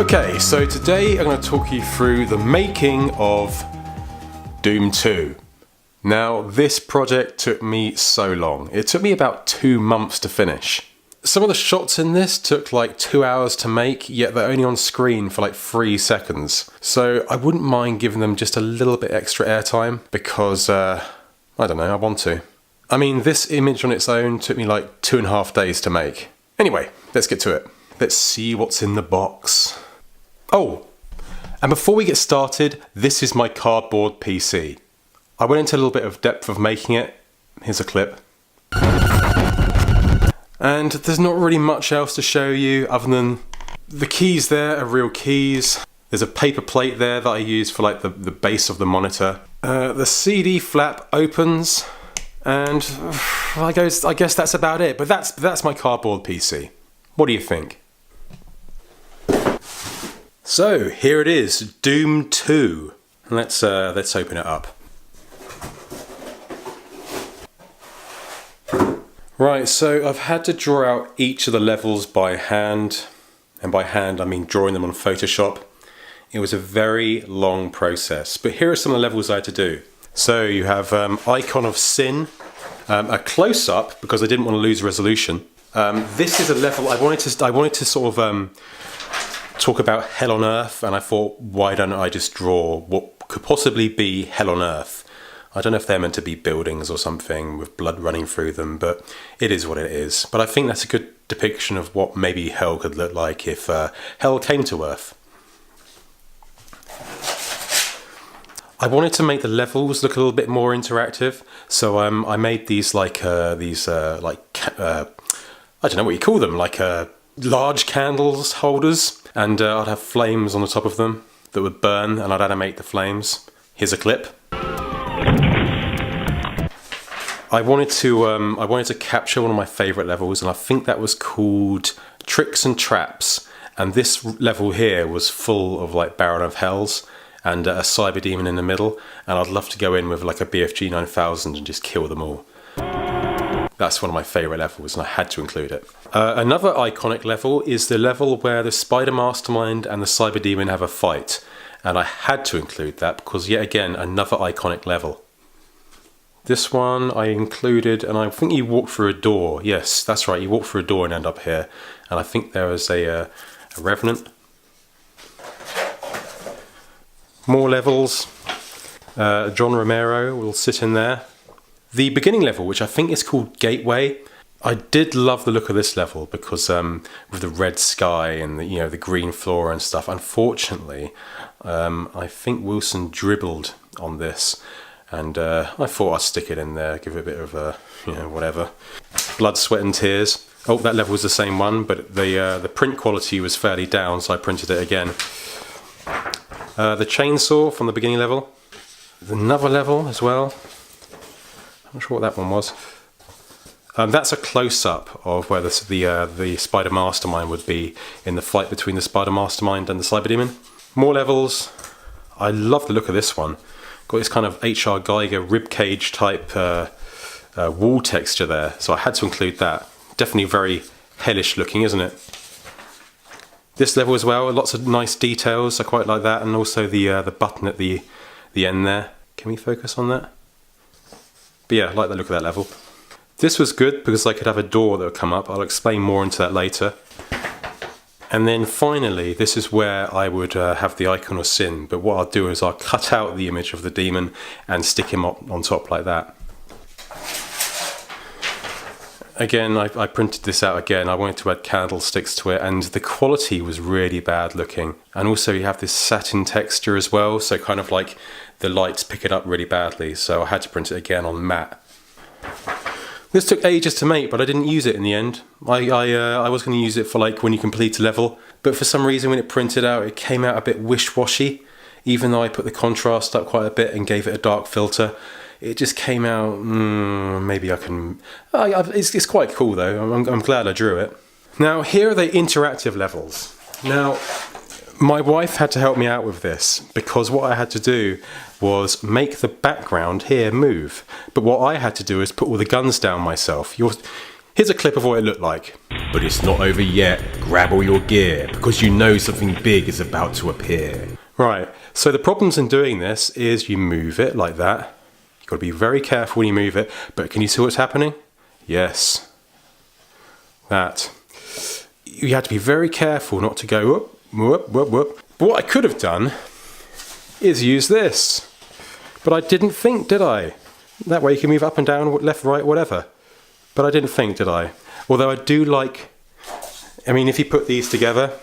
Okay, so today I'm going to talk you through the making of Doom 2. Now, this project took me so long. It took me about 2 months to finish. Some of the shots in this took like 2 hours to make, yet they're only on screen for like 3 seconds. So I wouldn't mind giving them just a little bit extra airtime because, I don't know, I want to. I mean, this image on its own took me like 2.5 days to make. Anyway, let's get to it. Let's see what's in the box. Oh, and before we get started, this is my cardboard PC. I went into a little bit of depth of making it. Here's a clip. And there's not really much else to show you other than the keys there are real keys. There's a paper plate there that I use for like the base of the monitor. The CD flap opens and I guess that's about it. But that's my cardboard PC. What do you think? So here it is, Doom 2. Let's open it up. Right, so I've had to draw out each of the levels by hand, and by hand I mean drawing them on Photoshop. It was a very long process, but here are some of the levels I had to do. So you have Icon of Sin, a close-up because I didn't want to lose resolution. This is a level I wanted to sort of talk about Hell on Earth, and I thought, why don't I just draw what could possibly be Hell on Earth? I don't know if they're meant to be buildings or something with blood running through them, but it is what it is. But I think that's a good depiction of what maybe Hell could look like if Hell came to Earth. I wanted to make the levels look a little bit more interactive, so I made these I don't know what you call them, like large candles holders, and I'd have flames on the top of them that would burn, and I'd animate the flames. Here's a clip. I wanted to capture one of my favourite levels, and I think that was called Tricks and Traps. And this level here was full of like Baron of Hells and a cyber demon in the middle, and I'd love to go in with like a BFG 9000 and just kill them all. That's one of my favourite levels, and I had to include it. Another iconic level is the level where the Spider Mastermind and the Cyber Demon have a fight, and I had to include that because, yet again, another iconic level. This one I included, and I think you walk through a door. Yes, that's right, you walk through a door and end up here. And I think there is a Revenant. More levels. John Romero will sit in there. The beginning level, which I think is called Gateway, I did love the look of this level because with the red sky and the green floor and stuff. Unfortunately, I think Wilson dribbled on this, and I thought I'd stick it in there, give it a bit of whatever. Blood, Sweat and Tears. Oh, that level was the same one, but the print quality was fairly down, so I printed it again. The chainsaw from the beginning level. Another level as well. I'm not sure what that one was. That's a close-up of where the Spider Mastermind would be in the fight between the Spider Mastermind and the Cyber Demon. More levels. I love the look of this one. Got this kind of H.R. Geiger ribcage type wall texture there, so I had to include that. Definitely very hellish looking, isn't it? This level as well, lots of nice details. I quite like that, and also the button at the end there. Can we focus on that? But yeah, I like the look of that level. This was good because I could have a door that would come up. I'll explain more into that later. And then finally, this is where I would have the Icon of Sin. But what I'll do is I'll cut out the image of the demon and stick him up on top like that. Again, I printed this out again. I wanted to add candlesticks to it, and the quality was really bad looking. And also you have this satin texture as well, so kind of like the lights pick it up really badly, so I had to print it again on matte. This took ages to make, but I didn't use it in the end. I was going to use it for like when you complete a level, but for some reason when it printed out, it came out a bit wish-washy. Even though I put the contrast up quite a bit and gave it a dark filter, it just came out, maybe I can... It's quite cool though, I'm glad I drew it. Now here are the interactive levels. Now, my wife had to help me out with this because what I had to do was make the background here move. But what I had to do is put all the guns down myself. Here's a clip of what it looked like. But it's not over yet. Grab all your gear, because you know something big is about to appear. Right, so the problems in doing this is you move it like that. You've got to be very careful when you move it, but can you see what's happening? Yes. That. You have to be very careful not to go whoop, whoop, whoop, whoop. But what I could have done is use this. But I didn't think, did I? That way you can move up and down, left, right, whatever. But I didn't think, did I? Although I do like, I mean, if you put these together,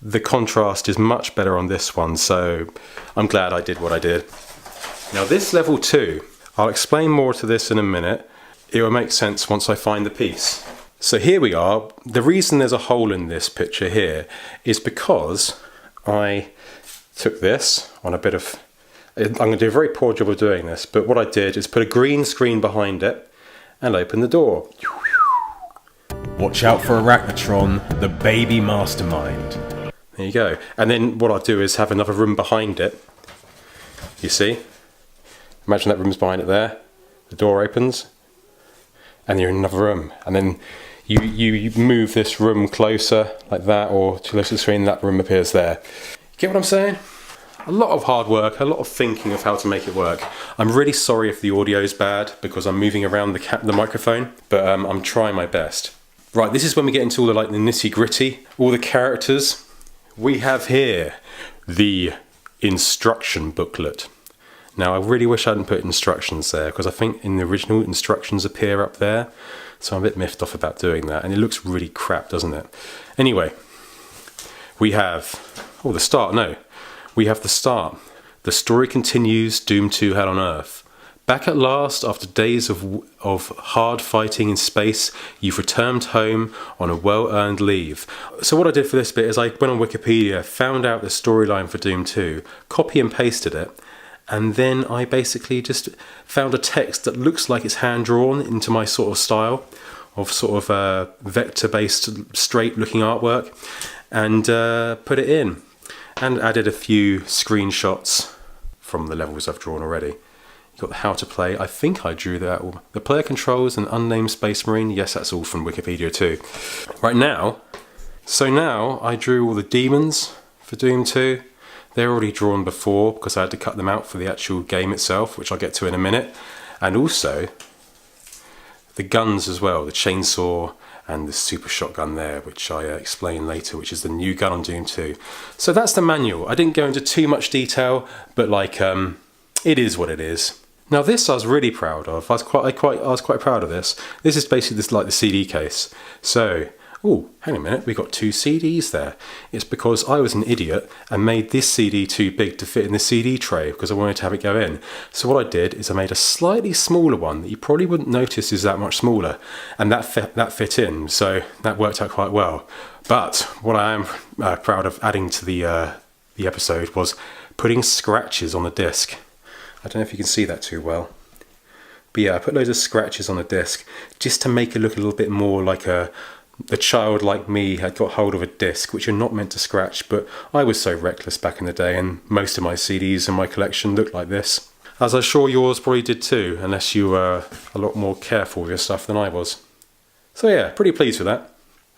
the contrast is much better on this one, so I'm glad I did what I did. Now this level 2, I'll explain more to this in a minute. It will make sense once I find the piece. So here we are. The reason there's a hole in this picture here is because I took this on a bit of, I'm going to do a very poor job of doing this, but what I did is put a green screen behind it and open the door. Watch out for Arachnotron, the baby mastermind. There you go. And then what I'll do is have another room behind it. You see? Imagine that room's behind it there. The door opens and you're in another room. And then you move this room closer like that, or too close to the screen, that room appears there. Get what I'm saying? A lot of hard work, a lot of thinking of how to make it work. I'm really sorry if the audio's bad because I'm moving around the microphone, but I'm trying my best. Right, this is when we get into all the nitty gritty, all the characters. We have here the instruction booklet. Now I really wish I hadn't put instructions there, because I think in the original instructions appear up there, so I'm a bit miffed off about doing that, and it looks really crap, doesn't it? Anyway, we have, the start, no. We have the start. The story continues, Doom 2 Hell on Earth. Back at last, after days of hard fighting in space, you've returned home on a well-earned leave. So what I did for this bit is I went on Wikipedia, found out the storyline for Doom 2, copy and pasted it, and then I basically just found a text that looks like it's hand-drawn into my sort of style of sort of vector-based, straight-looking artwork, and put it in, and added a few screenshots from the levels I've drawn already. You've got the how to play. I think I drew that. The player controls an unnamed space marine. Yes, that's all from Wikipedia too. Right now, so now I drew all the demons for Doom 2. They're already drawn before because I had to cut them out for the actual game itself, which I'll get to in a minute. And also the guns as well, the chainsaw and the super shotgun there, which I explain later, which is the new gun on Doom 2. So that's the manual. I didn't go into too much detail, but it is what it is. Now this I was really proud of. I was quite proud of this. This is basically the CD case. So, hang on a minute, we got 2 CDs there. It's because I was an idiot and made this CD too big to fit in the CD tray because I wanted to have it go in. So what I did is I made a slightly smaller one that you probably wouldn't notice is that much smaller, and that fit in. So that worked out quite well. But what I am proud of adding to the episode was putting scratches on the disc. I don't know if you can see that too well. But yeah, I put loads of scratches on the disc just to make it look a little bit more like the child like me had got hold of a disc, which you're not meant to scratch, but I was so reckless back in the day, and most of my CDs in my collection looked like this. As I'm sure yours probably did too, unless you were a lot more careful with your stuff than I was. So yeah, pretty pleased with that.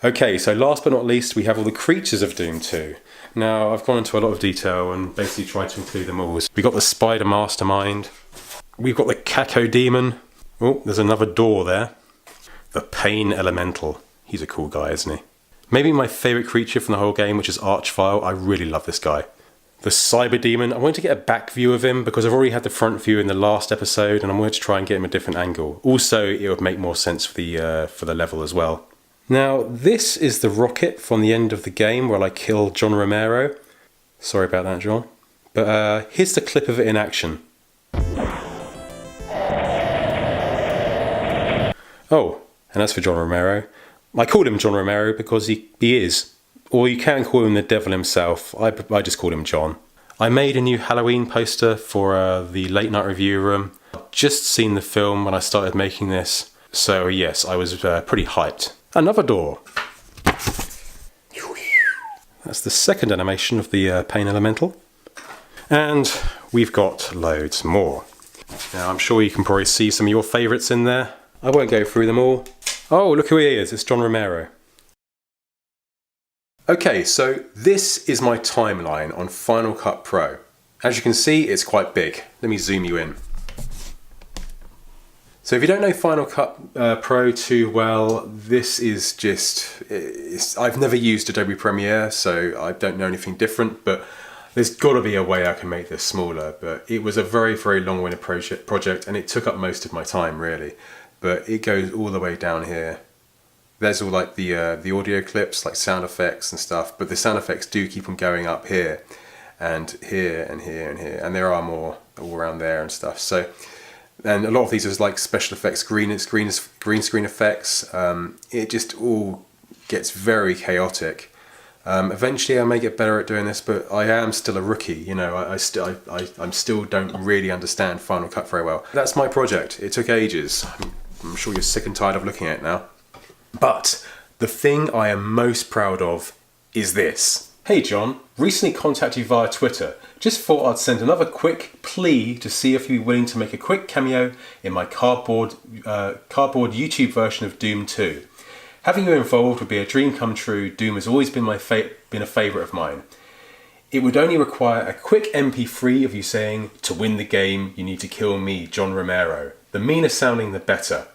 Okay, so last but not least, we have all the creatures of Doom 2. Now, I've gone into a lot of detail and basically tried to include them all. We've got the Spider Mastermind. We've got the Cacodemon. Oh, there's another door there. The Pain Elemental. He's a cool guy, isn't he? Maybe my favourite creature from the whole game, which is Archvile. I really love this guy. The Cyber Demon. I wanted to get a back view of him because I've already had the front view in the last episode, and I wanted to try and get him a different angle. Also, it would make more sense for the level as well. Now, this is the rocket from the end of the game where I kill John Romero. Sorry about that, John. But here's the clip of it in action. Oh, and as for John Romero, I call him John Romero because he is. Or you can call him the devil himself. I just call him John. I made a new Halloween poster for the Late Night Review Room. I've just seen the film when I started making this. So yes, I was pretty hyped. Another door. That's the second animation of the Pain Elemental. And we've got loads more. Now I'm sure you can probably see some of your favourites in there. I won't go through them all. Oh, look who he is, it's John Romero. Okay, so this is my timeline on Final Cut Pro. As you can see, it's quite big. Let me zoom you in. So if you don't know Final Cut Pro too well, this is just, I've never used Adobe Premiere, so I don't know anything different, but there's got to be a way I can make this smaller. But it was a very, very long-winded project, and it took up most of my time, really. But it goes all the way down here. There's all like the audio clips, like sound effects and stuff, but the sound effects do keep on going up here, and here, and here, and here, and there are more all around there and stuff. So. And a lot of these are like special effects, green screen effects. It just all gets very chaotic. Eventually I may get better at doing this, but I am still a rookie. You know, I still don't really understand Final Cut very well. That's my project. It took ages. I'm sure you're sick and tired of looking at it now. But the thing I am most proud of is this. Hey John, recently contacted you via Twitter. Just thought I'd send another quick plea to see if you'd be willing to make a quick cameo in my cardboard YouTube version of Doom 2. Having you involved would be a dream come true. Doom has always been a favourite of mine. It would only require a quick MP3 of you saying, "To win the game, you need to kill me, John Romero." The meaner sounding, the better.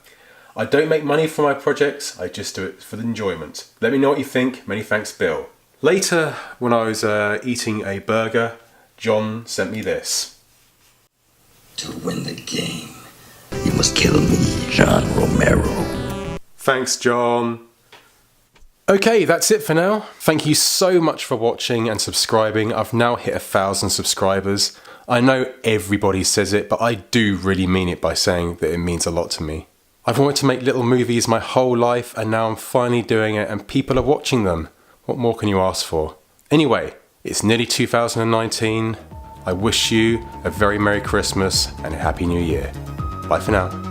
I don't make money for my projects, I just do it for the enjoyment. Let me know what you think. Many thanks, Bill. Later, when I was eating a burger, John sent me this. To win the game, you must kill me, John Romero. Thanks, John. Okay, that's it for now. Thank you so much for watching and subscribing. I've now hit 1,000 subscribers. I know everybody says it, but I do really mean it by saying that it means a lot to me. I've wanted to make little movies my whole life, and now I'm finally doing it and people are watching them. What more can you ask for? Anyway, it's nearly 2019. I wish you a very Merry Christmas and a Happy New Year. Bye for now.